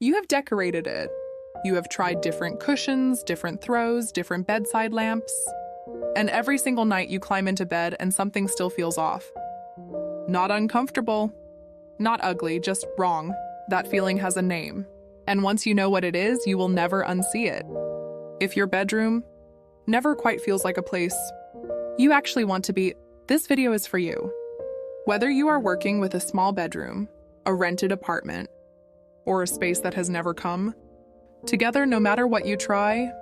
You have decorated it. You have tried different cushions, different throws, different bedside lamps. And every single night you climb into bed and something still feels off. Not uncomfortable. Not ugly, just wrong. That feeling has a name. And once you know what it is, you will never unsee it. If your bedroom never quite feels like a place you actually want to be, this video is for you. Whether you are working with a small bedroom, a rented apartment, or a space that has never come, together, no matter what you try,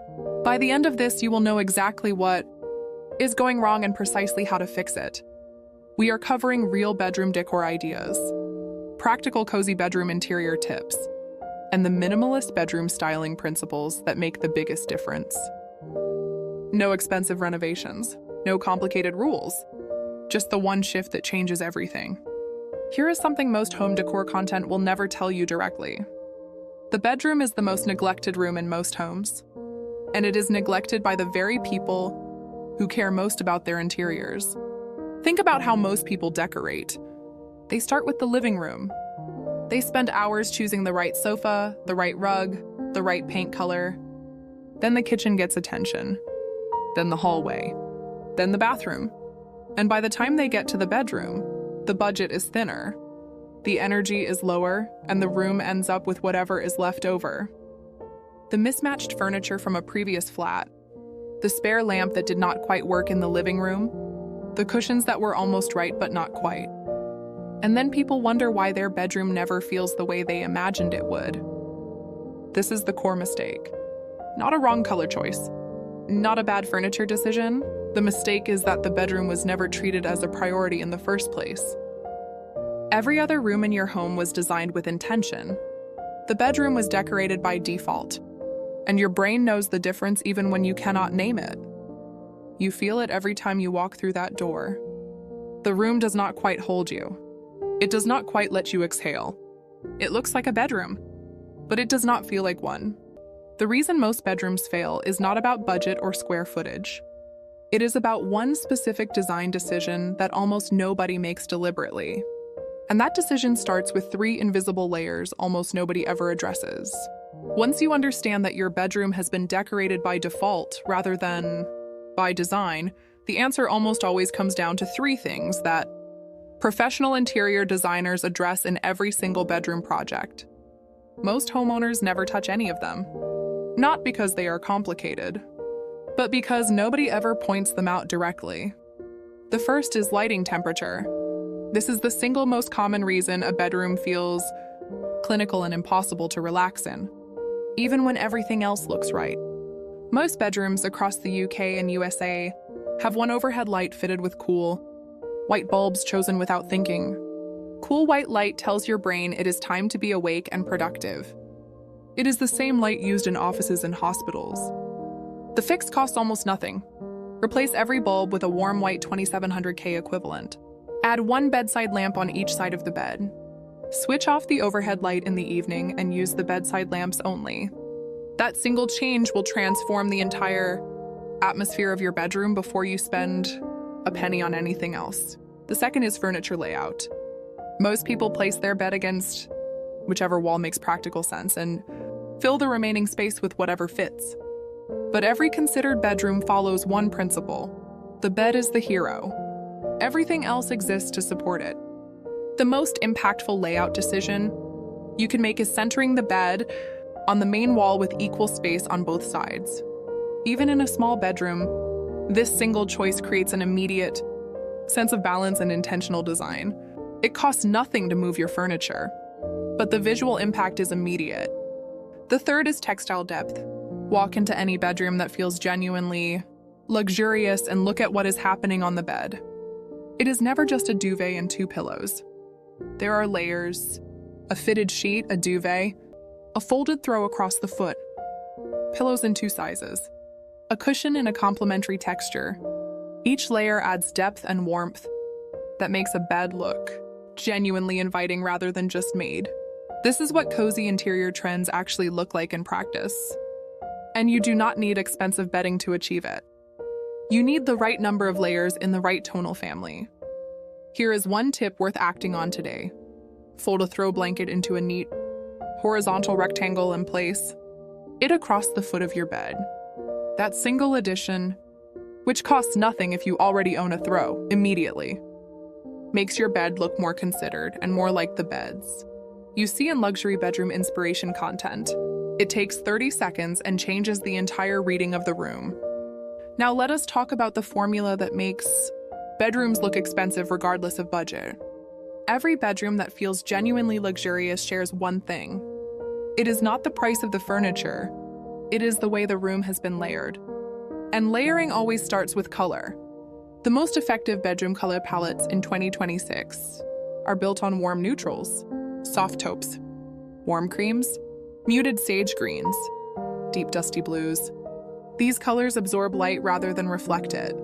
by the end of this, you will know exactly what is going wrong and precisely how to fix it. We are covering real bedroom decor ideas, practical cozy bedroom interior tips, and the minimalist bedroom styling principles that make the biggest difference. No expensive renovations, no complicated rules, just the one shift that changes everything. Here is something most home decor content will never tell you directly. The bedroom is the most neglected room in most homes, and it is neglected by the very people who care most about their interiors. Think about how most people decorate. They start with the living room. They spend hours choosing the right sofa, the right rug, the right paint color. Then the kitchen gets attention. Then the hallway. Then the bathroom. And by the time they get to the bedroom, the budget is thinner. The energy is lower, and the room ends up with whatever is left over. The mismatched furniture from a previous flat, the spare lamp that did not quite work in the living room, the cushions that were almost right but not quite. And then people wonder why their bedroom never feels the way they imagined it would. This is the core mistake. Not a wrong color choice. Not a bad furniture decision. The mistake is that the bedroom was never treated as a priority in the first place. Every other room in your home was designed with intention. The bedroom was decorated by default, and your brain knows the difference even when you cannot name it. You feel it every time you walk through that door. The room does not quite hold you. It does not quite let you exhale. It looks like a bedroom, but it does not feel like one. The reason most bedrooms fail is not about budget or square footage. It is about one specific design decision that almost nobody makes deliberately. And that decision starts with 3 invisible layers almost nobody ever addresses. Once you understand that your bedroom has been decorated by default rather than by design, the answer almost always comes down to 3 things that professional interior designers address in every single bedroom project. Most homeowners never touch any of them. Not because they are complicated, but because nobody ever points them out directly. The first is lighting temperature. This is the single most common reason a bedroom feels clinical and impossible to relax in, even when everything else looks right. Most bedrooms across the UK and USA have one overhead light fitted with cool, white bulbs chosen without thinking. Cool white light tells your brain it is time to be awake and productive. It is the same light used in offices and hospitals. The fix costs almost nothing. Replace every bulb with a warm white 2700K equivalent. Add 1 bedside lamp on each side of the bed. Switch off the overhead light in the evening and use the bedside lamps only. That single change will transform the entire atmosphere of your bedroom before you spend a penny on anything else. The second is furniture layout. Most people place their bed against whichever wall makes practical sense and fill the remaining space with whatever fits. But every considered bedroom follows one principle. The bed is the hero. Everything else exists to support it. The most impactful layout decision you can make is centering the bed on the main wall with equal space on both sides. Even in a small bedroom, this single choice creates an immediate sense of balance and intentional design. It costs nothing to move your furniture, but the visual impact is immediate. The third is textile depth. Walk into any bedroom that feels genuinely luxurious and look at what is happening on the bed. It is never just a duvet and 2 pillows. There are layers, a fitted sheet, a duvet, a folded throw across the foot, pillows in 2 sizes, a cushion in a complementary texture. Each layer adds depth and warmth that makes a bed look genuinely inviting rather than just made. This is what cozy interior trends actually look like in practice. And you do not need expensive bedding to achieve it. You need the right number of layers in the right tonal family. Here is one tip worth acting on today. Fold a throw blanket into a neat horizontal rectangle in place, it across the foot of your bed. That single addition, which costs nothing if you already own a throw, immediately makes your bed look more considered and more like the beds you see in luxury bedroom inspiration content. It takes 30 seconds and changes the entire reading of the room. Now let us talk about the formula that makes bedrooms look expensive regardless of budget. Every bedroom that feels genuinely luxurious shares one thing. It is not the price of the furniture, it is the way the room has been layered. And layering always starts with color. The most effective bedroom color palettes in 2026 are built on warm neutrals, soft taupes, warm creams, muted sage greens, deep dusty blues. These colors absorb light rather than reflect it.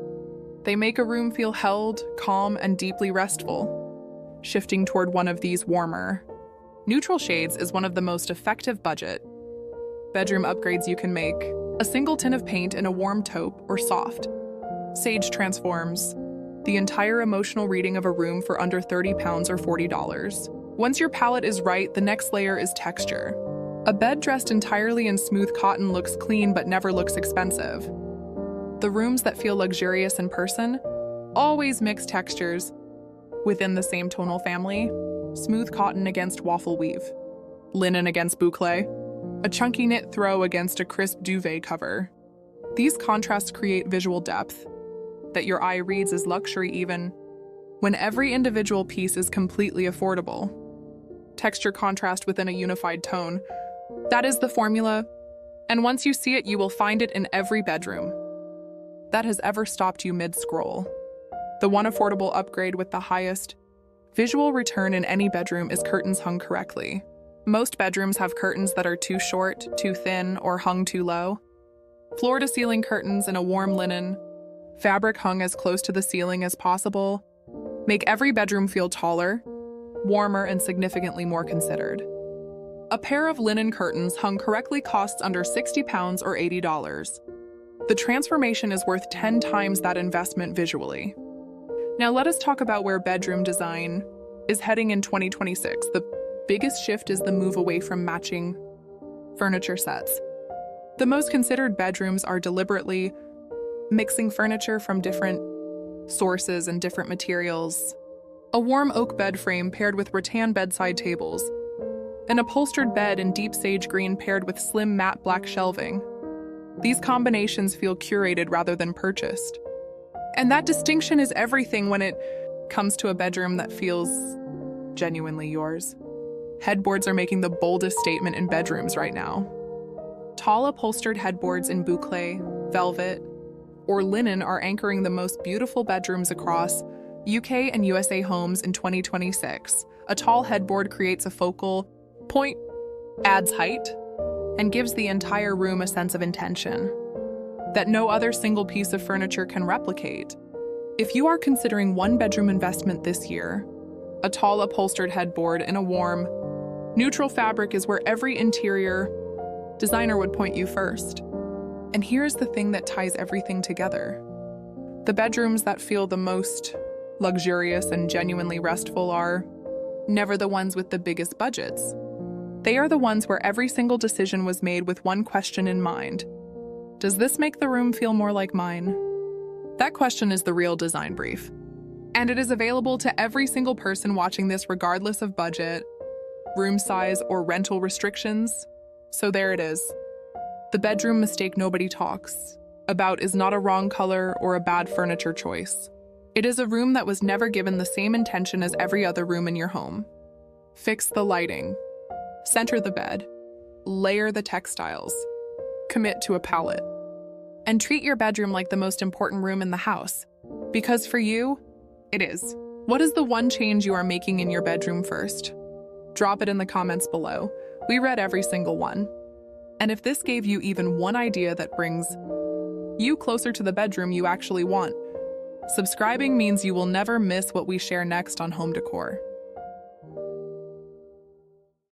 They make a room feel held, calm, and deeply restful. Shifting toward one of these warmer, neutral shades is one of the most effective budget bedroom upgrades you can make. A single tin of paint in a warm taupe or soft sage transforms the entire emotional reading of a room for under £30 or $40. Once your palette is right, the next layer is texture. A bed dressed entirely in smooth cotton looks clean but never looks expensive. The rooms that feel luxurious in person always mix textures within the same tonal family. Smooth cotton against waffle weave, linen against boucle, a chunky knit throw against a crisp duvet cover. These contrasts create visual depth that your eye reads as luxury even when every individual piece is completely affordable. Texture contrast within a unified tone. That is the formula, and once you see it, you will find it in every bedroom that has ever stopped you mid-scroll. The one affordable upgrade with the highest visual return in any bedroom is curtains hung correctly. Most bedrooms have curtains that are too short, too thin, or hung too low. Floor-to-ceiling curtains in a warm linen fabric hung as close to the ceiling as possible make every bedroom feel taller, warmer, and significantly more considered. A pair of linen curtains hung correctly costs under £60 or $80. The transformation is worth 10 times that investment visually. Now let us talk about where bedroom design is heading in 2026. The biggest shift is the move away from matching furniture sets. The most considered bedrooms are deliberately mixing furniture from different sources and different materials. A warm oak bed frame paired with rattan bedside tables. An upholstered bed in deep sage green paired with slim matte black shelving. These combinations feel curated rather than purchased. And that distinction is everything when it comes to a bedroom that feels genuinely yours. Headboards are making the boldest statement in bedrooms right now. Tall upholstered headboards in boucle, velvet, or linen are anchoring the most beautiful bedrooms across UK and USA homes in 2026. A tall headboard creates a focal point, adds height, and gives the entire room a sense of intention that no other single piece of furniture can replicate. If you are considering one bedroom investment this year, a tall upholstered headboard in a warm, neutral fabric is where every interior designer would point you first. And here's the thing that ties everything together. The bedrooms that feel the most luxurious and genuinely restful are never the ones with the biggest budgets. They are the ones where every single decision was made with one question in mind. Does this make the room feel more like mine? That question is the real design brief. And it is available to every single person watching this regardless of budget, room size, or rental restrictions. So there it is. The bedroom mistake nobody talks about is not a wrong color or a bad furniture choice. It is a room that was never given the same intention as every other room in your home. Fix the lighting. Center the bed. Layer the textiles. Commit to a palette. And treat your bedroom like the most important room in the house. Because for you, it is. What is the one change you are making in your bedroom first? Drop it in the comments below. We read every single one. And if this gave you even one idea that brings you closer to the bedroom you actually want, subscribing means you will never miss what we share next on Home Decor.